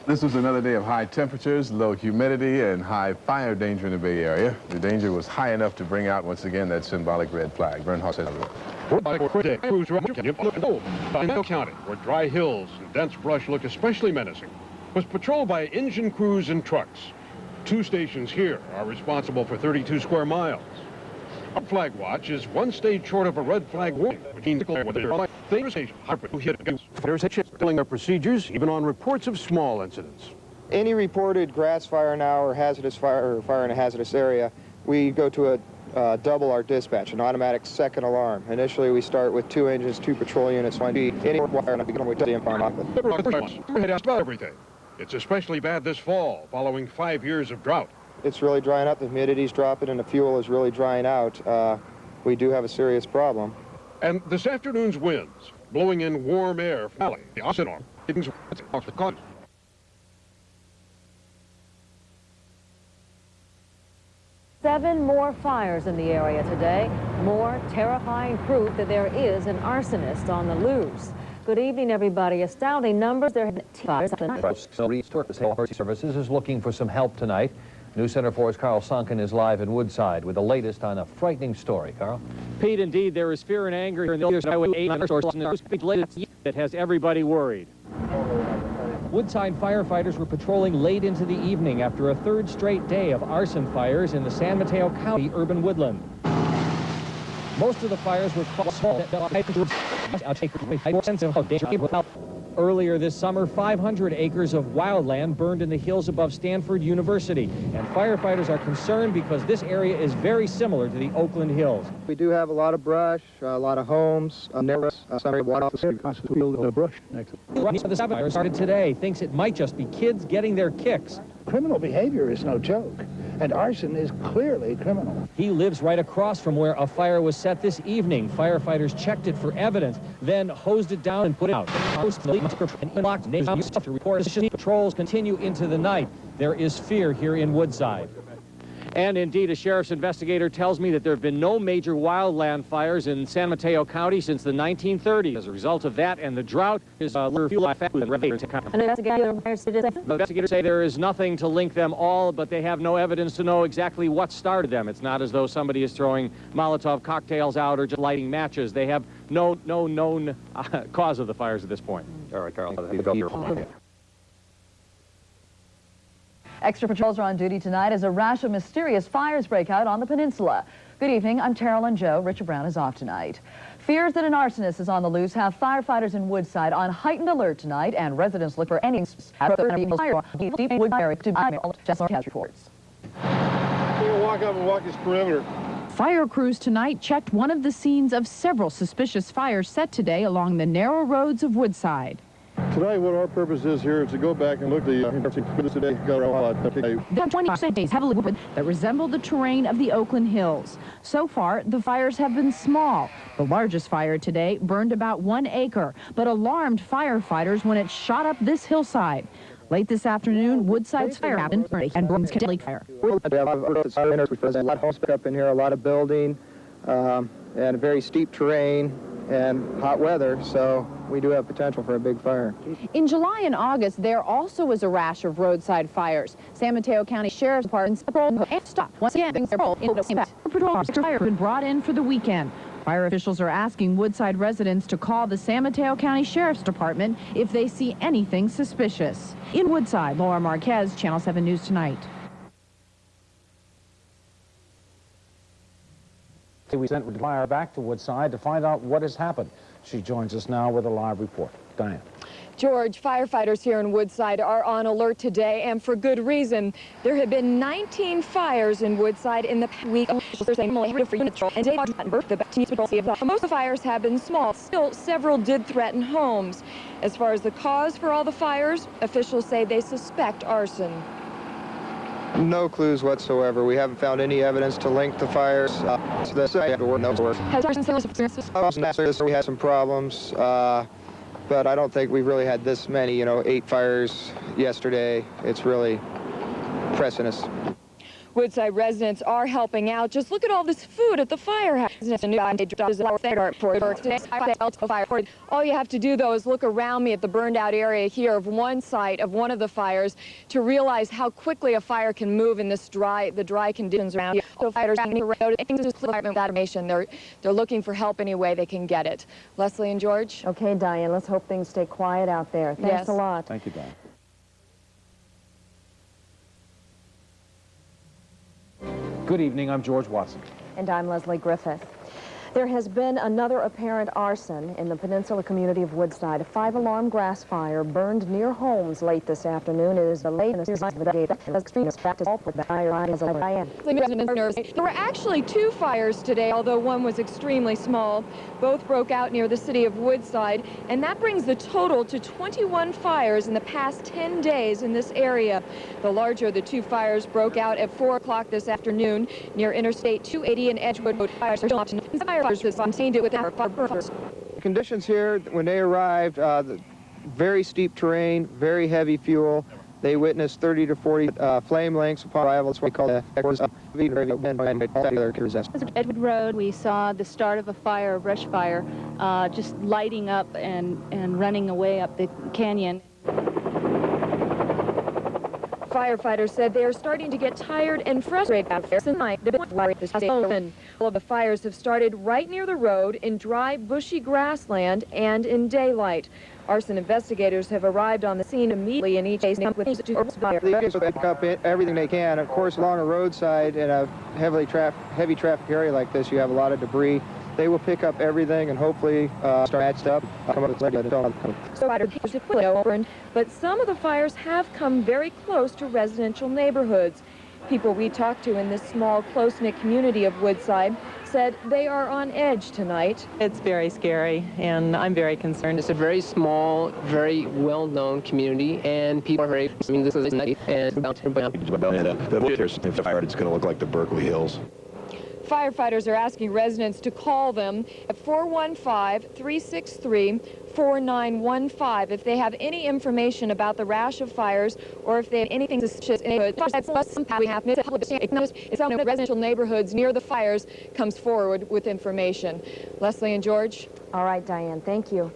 This was another day of high temperatures, low humidity, and high fire danger in the Bay Area. The danger was high enough to bring out, once again, that symbolic red flag. Vern Hoss has it. Crews around County, where dry hills and dense brush look especially menacing, was patrolled by engine crews and trucks. 2 stations here are responsible for 32 square miles. Our flag watch is 1 stage short of a red flag warning, which means fighters filling their procedures, even on reports of small incidents. Any reported grass fire now or hazardous fire or fire in a hazardous area, we go to a double our dispatch, an automatic second alarm. Initially, we start with 2 engines, 2 patrol units. Any fire, and we get the about everything. It's especially bad this fall, following 5 years of drought. It's really drying up. The humidity's dropping, and the fuel is really drying out. We do have a serious problem. And this afternoon's winds, blowing in warm air from the Arsonist, Seven more fires in the area today. More terrifying proof that there is an arsonist on the loose. Good evening, everybody. Astounding numbers. There have been fires tonight. Services is looking for some help tonight. News Center 4's Carl Sunken is live in Woodside with the latest on a frightening story. Carl? Pete, indeed, there is fear and anger here in the Highway 8 sources that has everybody worried. Woodside firefighters were patrolling late into the evening after a 3rd straight day of arson fires in the San Mateo County urban woodland. Most of the fires were small. Earlier this summer, 500 acres of wildland burned in the hills above Stanford University, and firefighters are concerned because this area is very similar to the Oakland Hills. We do have a lot of brush, a lot of homes, some water off the brush. The fire started today, thinks it might just be kids getting their kicks. Criminal behavior is no joke, and arson is clearly criminal. He lives right across from where a fire was set this evening. Firefighters checked it for evidence, then hosed it down and put it out. Patrols continue into the night. There is fear here in Woodside. And indeed, a sheriff's investigator tells me that there have been no major wildland fires in San Mateo County since the 1930s. As a result of that and the drought, investigators say there is nothing to link them all, but they have no evidence to know exactly what started them. It's not as though somebody is throwing Molotov cocktails out or just lighting matches. They have no known cause of the fires at this point. All right, Carl. Extra patrols are on duty tonight as a rash of mysterious fires break out on the peninsula. Good evening, I'm Carolyn Joe. Richard Brown is off tonight. Fears that an arsonist is on the loose have firefighters in Woodside on heightened alert tonight, and residents look for any reports. Walk up and walk this perimeter. Fire crews tonight checked one of the scenes of several suspicious fires set today along the narrow roads of Woodside. Tonight, what our purpose is here is to go back and look at the 20 days heavily wood that resemble the terrain of the Oakland Hills. So far, the fires have been small. The largest fire today burned about 1 acre, but alarmed firefighters when it shot up this hillside. Late this afternoon, Woodside's fire happened and burned deadly fire. We have a lot of homes up in here, a lot of building, and a very steep terrain and hot weather, so we do have potential for a big fire. In July and August, there also was a rash of roadside fires. San Mateo County Sheriff's Department stopped. Once again, patrol have been brought in for the weekend. Fire officials are asking Woodside residents to call the San Mateo County Sheriff's Department if they see anything suspicious. In Woodside, Laura Marquez, Channel 7 News Tonight. We sent Dwyer back to Woodside to find out what has happened. She joins us now with a live report. Diane. George, firefighters here in Woodside are on alert today, and for good reason. There have been 19 fires in Woodside in the week. Most of the fires have been small. Still, several did threaten homes. As far as the cause for all the fires, officials say they suspect arson. No clues whatsoever. We haven't found any evidence to link the fires to this. Has arson sales experiences? We had some problems, but I don't think we've really had this many, 8 fires yesterday. It's really pressing us. Woodside residents are helping out. Just look at all this food at the firehouse. All you have to do, though, is look around me at the burned out area here of one site of one of the fires to realize how quickly a fire can move in this dry conditions around here. So fighters they're looking for help any way they can get it. Leslie and George? Okay, Diane, let's hope things stay quiet out there. Thanks a lot. Thank you, Diane. Good evening, I'm George Watson. And I'm Leslie Griffith. There has been another apparent arson in the peninsula community of Woodside. A 5-alarm grass fire burned near homes late this afternoon. It is the latest of the day. There were actually 2 fires today, although one was extremely small. Both broke out near the city of Woodside, and that brings the total to 21 fires in the past 10 days in this area. The larger of the 2 fires broke out at 4 o'clock this afternoon near Interstate 280 and Edgewood. Fires are still option. The conditions here, when they arrived, very steep terrain, very heavy fuel. They witnessed 30 to 40 flame lengths upon arrival. That's what we call the Edgewood Road, we saw the start of a fire, a brush fire, just lighting up and running away up the canyon. Firefighters said they are starting to get tired and frustrated out there tonight. All of the fires have started right near the road in dry, bushy grassland and in daylight. Arson investigators have arrived on the scene immediately in each case with they pick up everything they can. Of course, along a roadside in a heavy traffic area like this, you have a lot of debris. They will pick up everything and hopefully start matched up. But some of the fires have come very close to residential neighborhoods. People we talked to in this small, close-knit community of Woodside said they are on edge tonight. It's very scary, and I'm very concerned. It's a very small, very well-known community, and people are very, this is night, and if fired, it's going to look like the Berkeley Hills. Firefighters are asking residents to call them at 415-363-4915 if they have any information about the rash of fires or if they have anything suspicious in the residential neighborhoods near the fires comes forward with information. Leslie and George? All right, Diane, thank you.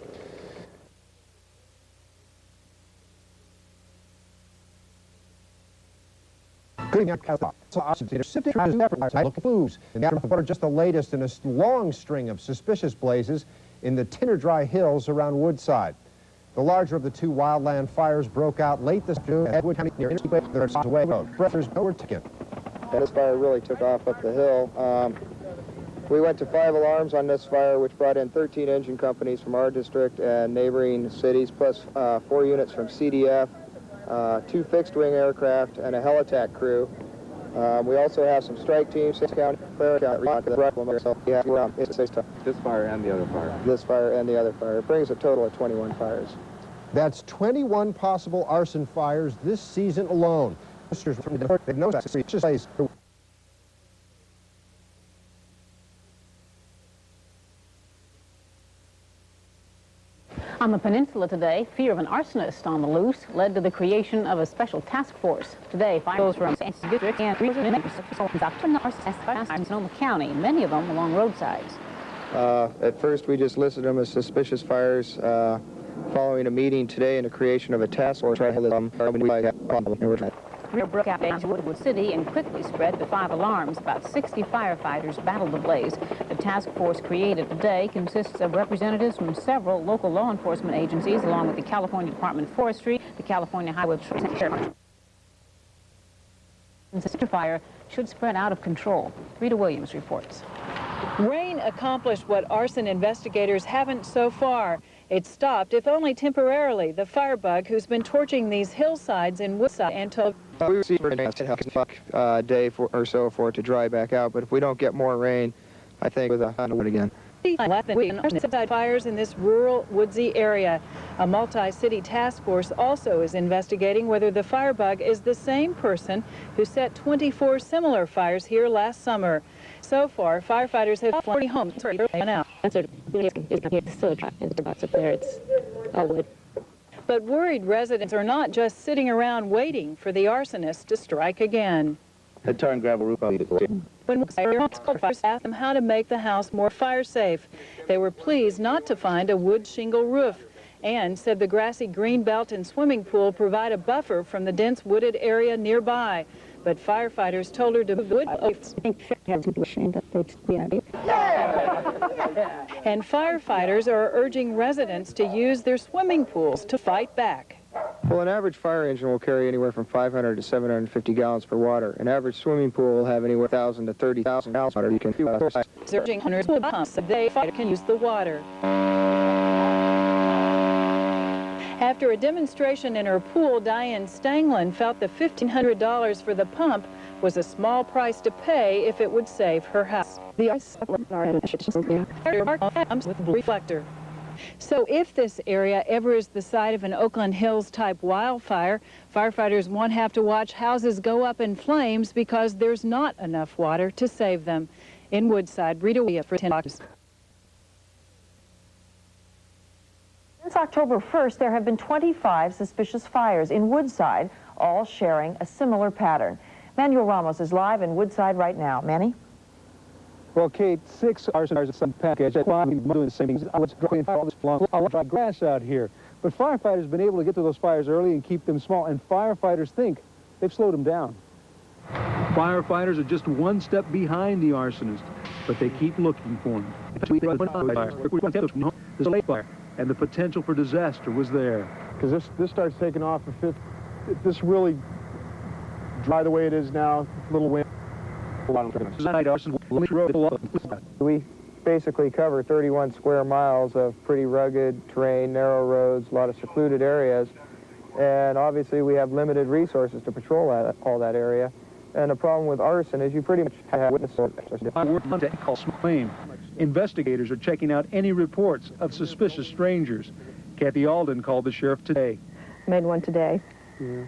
Good evening, clues. In the aftermath of water, just the latest in a long string of suspicious blazes in the Tinner Dry Hills around Woodside. The larger of the 2 wildland fires broke out late this afternoon at Edgewood County near Interstate Road. Breathers were taken. This fire really took off up the hill. We went to 5 alarms on this fire, which brought in 13 engine companies from our district and neighboring cities, plus 4 units from CDF. 2 fixed-wing aircraft, and a heli-tac crew. We also have some strike teams, 6 county, this fire and the other fire. This fire and the other fire. It brings a total of 21 fires. That's 21 possible arson fires this season alone. They know that's a place. On the peninsula today, fear of an arsonist on the loose led to the creation of a special task force. Today, fires from district and Sonoma County, many of them along roadsides. At first, we just listed them as suspicious fires. Following a meeting today and the creation of a task force, Fire broke out in Woodwood City and quickly spread to 5 alarms. About 60 firefighters battled the blaze. The task force created today consists of representatives from several local law enforcement agencies, along with the California Department of Forestry, the California Highway Patrol. The fire should spread out of control. Rita Williams reports. Rain accomplished what arson investigators haven't so far. It stopped, if only temporarily, the firebug who's been torching these hillsides in Woodside and told... We received a day or so for it to dry back out, but if we don't get more rain, I think we'll do it again. Fires in this rural, woodsy area. A multi-city task force also is investigating whether the firebug is the same person who set 24 similar fires here last summer. So far, firefighters have 40 homes now. But worried residents are not just sitting around waiting for the arsonist to strike again. I tar and gravel roof. When first asked them how to make the house more fire safe, they were pleased not to find a wood shingle roof, and said the grassy green belt and swimming pool provide a buffer from the dense wooded area nearby. But firefighters told her to wood. And firefighters are urging residents to use their swimming pools to fight back. Well, an average fire engine will carry anywhere from 500 to 750 gallons per water. An average swimming pool will have anywhere 1,000 to 30,000 gallons of water. You can Urging hunters to pumps so they can use the water. After a demonstration in her pool, Diane Stanglin felt the $1,500 for the pump was a small price to pay if it would save her house. The ice comes with a reflector. So if this area ever is the site of an Oakland Hills type wildfire, firefighters won't have to watch houses go up in flames because there's not enough water to save them. In Woodside, Rita Wea for 10 News. Since October 1st, there have been 25 suspicious fires in Woodside, all sharing a similar pattern. Manuel Ramos is live in Woodside right now. Manny? Well, Kate, 6 arsonists at some package. That's why I'm doing the same things. I was drying all this long, dry grass out here. But firefighters have been able to get to those fires early and keep them small, and firefighters think they've slowed them down. Firefighters are just one step behind the arsonist, but they keep looking for him. There's a lake fire, and the potential for disaster was there. Because this starts taking off if this really dry the way it is now, little wind. We basically cover 31 square miles of pretty rugged terrain, narrow roads, a lot of secluded areas, and obviously we have limited resources to patrol all that area. And the problem with arson is you pretty much have witnesses. Investigators are checking out any reports of suspicious strangers. Kathy Alden called the sheriff today. Made one today. Yeah.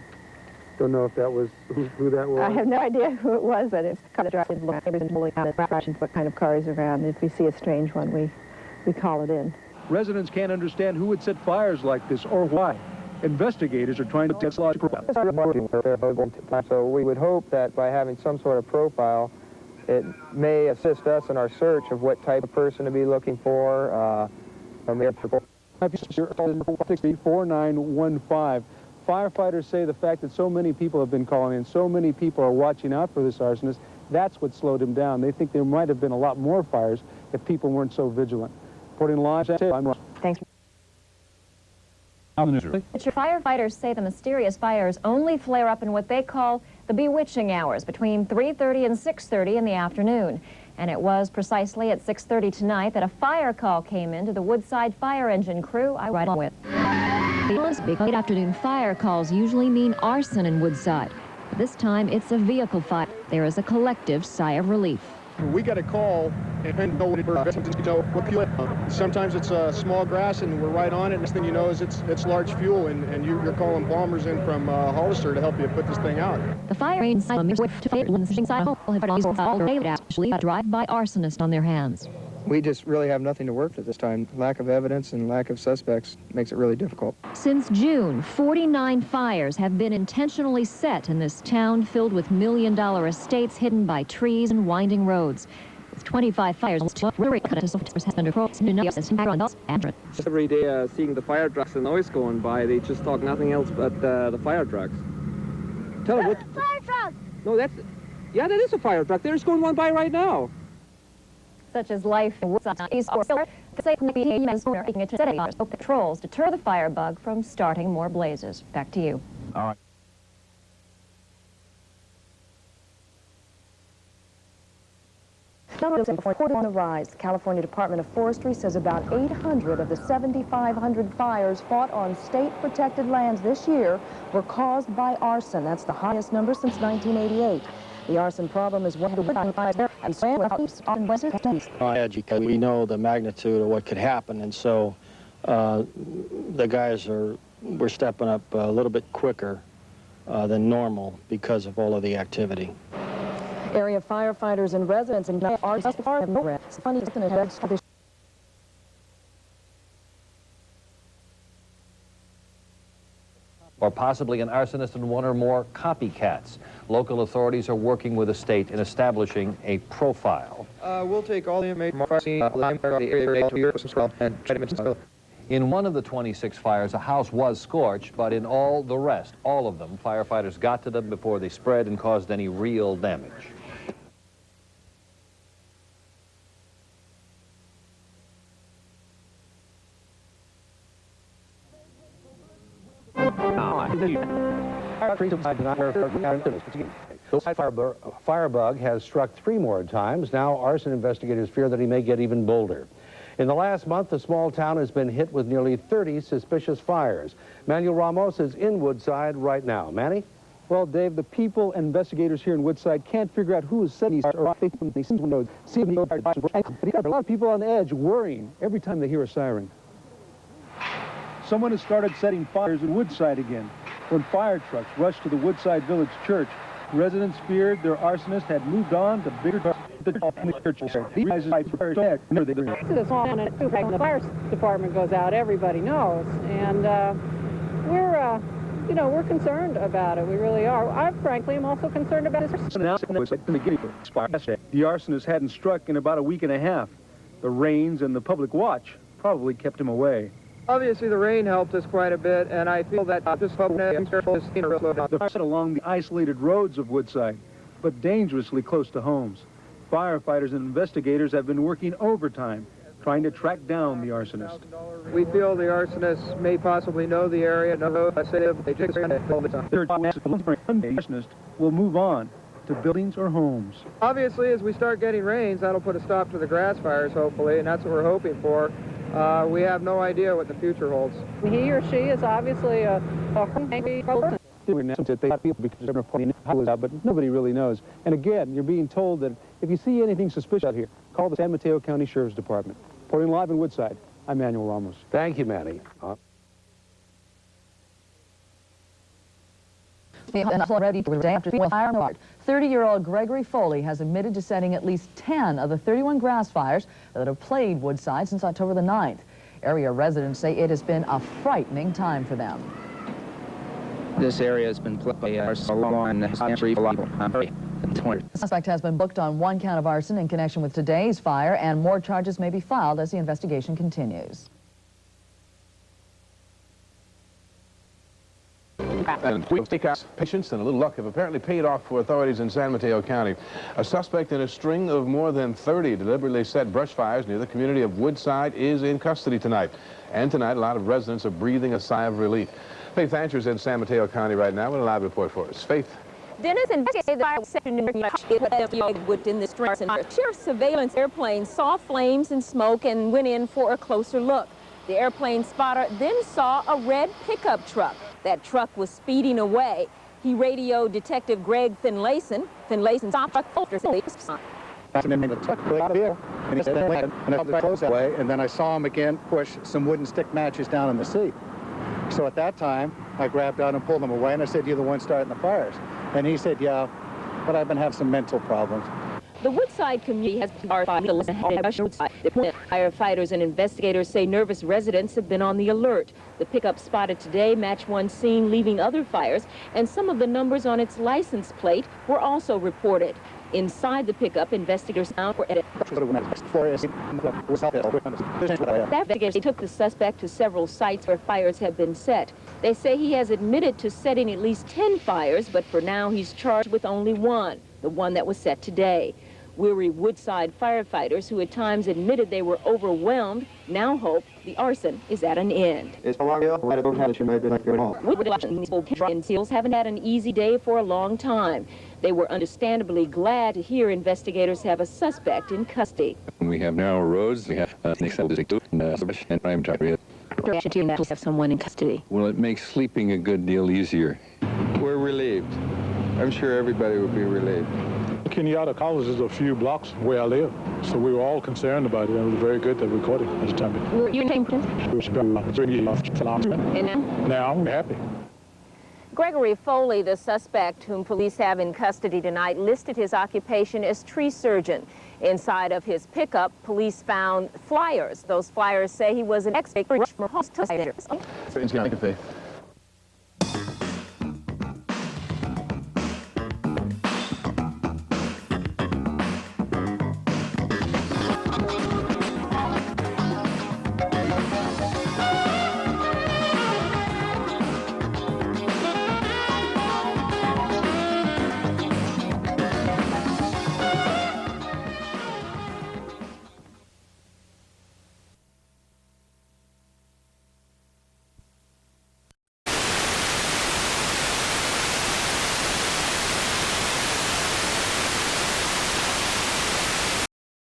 Don't know if that was who that was. I have no idea who it was, but it's kind of what kind of car is around. If we see a strange one, we call it in. Residents can't understand who would set fires like this or why. Investigators are trying to test logical. So we would hope that by having some sort of profile, it may assist us in our search of what type of person to be looking for. 4915. Firefighters say the fact that so many people have been calling in, so many people are watching out for this arsonist, that's what slowed him down. They think there might have been a lot more fires if people weren't so vigilant. Reporting live, I'm Ross. Thanks. But your firefighters say the mysterious fires only flare up in what they call the bewitching hours, between 3:30 and 6:30 in the afternoon. And it was precisely at 6:30 tonight that a fire call came in to the Woodside fire engine crew I ride on with. Late afternoon fire calls usually mean arson in Woodside. This time it's a vehicle fire. There is a collective sigh of relief. We got a call and sometimes it's small grass and we're right on it. Next thing you know is it's large fuel and you're calling bombers in from Hollister to help you put this thing out. The fire engine drive-by arsonist on their hands. We just really have nothing to work with this time. Lack of evidence and lack of suspects makes it really difficult. Since June, 49 fires have been intentionally set in this town filled with million-dollar estates hidden by trees and winding roads. With 25 fires, every day seeing the fire trucks and noise going by, they just talk nothing else but the fire trucks. Tell them what... Fire truck! No, that is a fire truck. There's going one by right now. Such as life in Woodside or patrols deter the firebug from starting more blazes. Back to you. All right. On the rise, the California Department of Forestry says about 800 of the 7,500 fires fought on state-protected lands this year were caused by arson. That's the highest number since 1988. The arson problem is one of the fires we know the magnitude of what could happen, and so the guys we're stepping up a little bit quicker than normal because of all of the activity. Area firefighters and residents in or possibly an arsonist and one or more copycats. Local authorities are working with the state in establishing a profile. We'll take all the information and try to. In one of the 26 fires, a house was scorched, but in all the rest, all of them, firefighters got to them before they spread and caused any real damage. The firebug has struck 3 more times. Now, arson investigators fear that he may get even bolder. In the last month, the small town has been hit with nearly 30 suspicious fires. Manuel Ramos is in Woodside right now. Manny? Well, Dave, the people and investigators here in Woodside can't figure out who is setting these fires. They seem to know. A lot of people on edge worrying every time they hear a siren. Someone has started setting fires in Woodside again. When fire trucks rushed to the Woodside Village Church, residents feared their arsonist had moved on to bigger church. The fire department goes out, everybody knows, and we're concerned about it. We really are. I frankly am also concerned about this. The arsonist hadn't struck in about a week and a half. The rains and the public watch probably kept him away. Obviously, the rain helped us quite a bit, and I feel that just the fire along the isolated roads of Woodside, but dangerously close to homes. Firefighters and investigators have been working overtime, trying to track down the arsonist. We feel the arsonist may possibly know the area. The arsonist will move on to buildings or homes. Obviously, as we start getting rains, that'll put a stop to the grass fires, hopefully, and that's what we're hoping for. We have no idea what the future holds. He or she is obviously a person. But nobody really knows. And again, you're being told that if you see anything suspicious out here, call the San Mateo County Sheriff's Department. Reporting live in Woodside, I'm Manuel Ramos. Thank you, Manny. Ready for day after the fire in the heart. 30-year-old Gregory Foley has admitted to setting at least 10 of the 31 grass fires that have plagued Woodside since October the 9th. Area residents say it has been a frightening time for them. This area has been plagued by arson long and The suspect has been booked on 1 count of arson in connection with today's fire, and more charges may be filed as the investigation continues. And patience and a little luck have apparently paid off for authorities in San Mateo County. A suspect in a string of more than 30 deliberately set brush fires near the community of Woodside is in custody tonight. And tonight, a lot of residents are breathing a sigh of relief. Faith Ancher's in San Mateo County right now with a live report for us. Faith. Dennis, investigators the fire within the string. Sheriff's surveillance airplane saw flames and smoke and went in for a closer look. The airplane spotter then saw a red pickup truck. That truck was speeding away. He radioed Detective Greg Finlayson. Finlayson stopped the truck out of here, and he said, and I closed that way, and then I saw him again push some wooden stick matches down in the seat. So at that time, I grabbed out and pulled them away, and I said, "You're the one starting the fires." And he said, "Yeah, but I've been having some mental problems." The Woodside community has been firefighters and investigators say nervous residents have been on the alert. The pickup spotted today matched one seen leaving other fires, and some of the numbers on its license plate were also reported. Inside the pickup, investigators found investigators took the suspect to several sites where fires have been set. They say he has admitted to setting at least 10 fires, but for now he's charged with only one, the one that was set today. Weary Woodside firefighters, who at times admitted they were overwhelmed, now hope the arson is at an end. Woodland SEALs haven't had an easy day for a long time. They were understandably glad to hear investigators have a suspect in custody. We have narrow roads, we have and prime time. Have someone in custody. Well, it makes sleeping a good deal easier. We're relieved. I'm sure everybody will be relieved. Kenyatta College is a few blocks where I live, so we were all concerned about it. It was very good that we caught it at the time. Were you in Now I'm happy. Gregory Foley, the suspect whom police have in custody tonight, listed his occupation as tree surgeon. Inside of his pickup, police found flyers. Those flyers say he was an expert from hospital. Thank you, Faith.